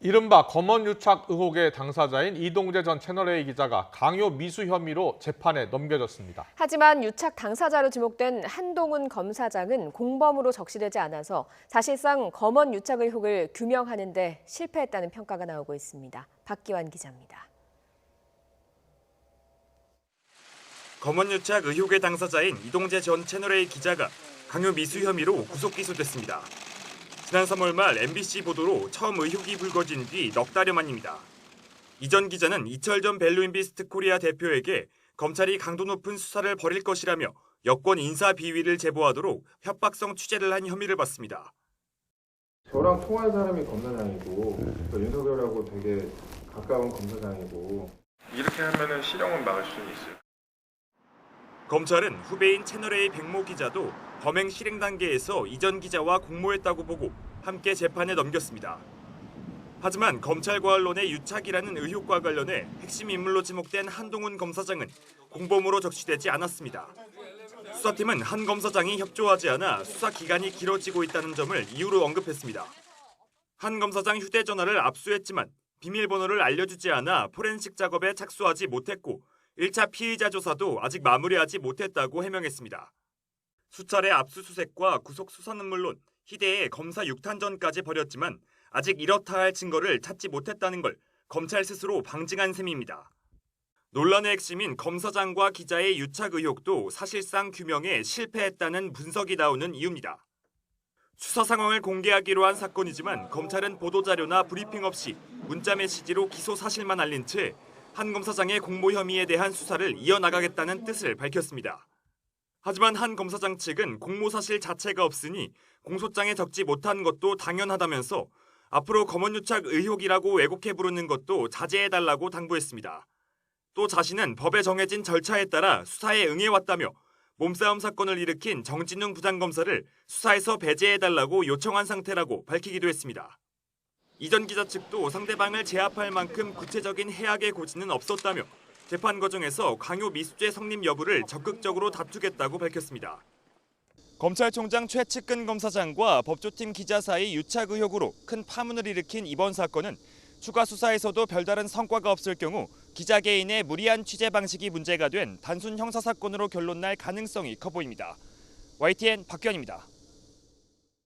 이른바 검언유착 의혹의 당사자인 이동재 전 채널A 기자가 강요 미수 혐의로 재판에 넘겨졌습니다. 하지만 유착 당사자로 지목된 한동훈 검사장은 공범으로 적시되지 않아서 사실상 검언 유착 의혹을 규명하는 데 실패했다는 평가가 나오고 있습니다. 박기환 기자입니다. 검언유착 의혹의 당사자인 이동재 전 채널A 기자가 강요 미수 혐의로 구속 기소됐습니다. 지난 3월 말 MBC 보도로 처음 의혹이 불거진 뒤 넉 달여 만입니다. 이 전 기자는 이철 전 벨로인비스트 코리아 대표에게 검찰이 강도 높은 수사를 벌일 것이라며 여권 인사 비위를 제보하도록 협박성 취재를 한 혐의를 받습니다. 저랑 통화한 사람이 검사장이고 또 윤석열하고 되게 가까운 검사장이고 이렇게 하면은 실형은 막을 수는 있어요. 검찰은 후배인 채널A 백모 기자도 범행 실행 단계에서 이 전 기자와 공모했다고 보고 함께 재판에 넘겼습니다. 하지만 검찰과 언론의 유착이라는 의혹과 관련해 핵심 인물로 지목된 한동훈 검사장은 공범으로 적시되지 않았습니다. 수사팀은 한 검사장이 협조하지 않아 수사 기간이 길어지고 있다는 점을 이유로 언급했습니다. 한 검사장 휴대전화를 압수했지만 비밀번호를 알려주지 않아 포렌식 작업에 착수하지 못했고 1차 피의자 조사도 아직 마무리하지 못했다고 해명했습니다. 수차례 압수수색과 구속 수사는 물론 희대의 검사 육탄전까지 벌였지만 아직 이렇다 할 증거를 찾지 못했다는 걸 검찰 스스로 방증한 셈입니다. 논란의 핵심인 검사장과 기자의 유착 의혹도 사실상 규명에 실패했다는 분석이 나오는 이유입니다. 수사 상황을 공개하기로 한 사건이지만 검찰은 보도자료나 브리핑 없이 문자 메시지로 기소 사실만 알린 채 한 검사장의 공모 혐의에 대한 수사를 이어나가겠다는 뜻을 밝혔습니다. 하지만 한 검사장 측은 공모 사실 자체가 없으니 공소장에 적지 못한 것도 당연하다면서 앞으로 검언유착 의혹이라고 왜곡해 부르는 것도 자제해달라고 당부했습니다. 또 자신은 법에 정해진 절차에 따라 수사에 응해왔다며 몸싸움 사건을 일으킨 정진웅 부장검사를 수사에서 배제해달라고 요청한 상태라고 밝히기도 했습니다. 이 전 기자 측도 상대방을 제압할 만큼 구체적인 해악의 고지는 없었다며 재판 과정에서 강요 미수죄 성립 여부를 적극적으로 다투겠다고 밝혔습니다. 검찰총장 최측근 검사장과 법조팀 기자 사이 유착 의혹으로 큰 파문을 일으킨 이번 사건은 추가 수사에서도 별다른 성과가 없을 경우 기자 개인의 무리한 취재 방식이 문제가 된 단순 형사 사건으로 결론 날 가능성이 커 보입니다. YTN 박기환입니다.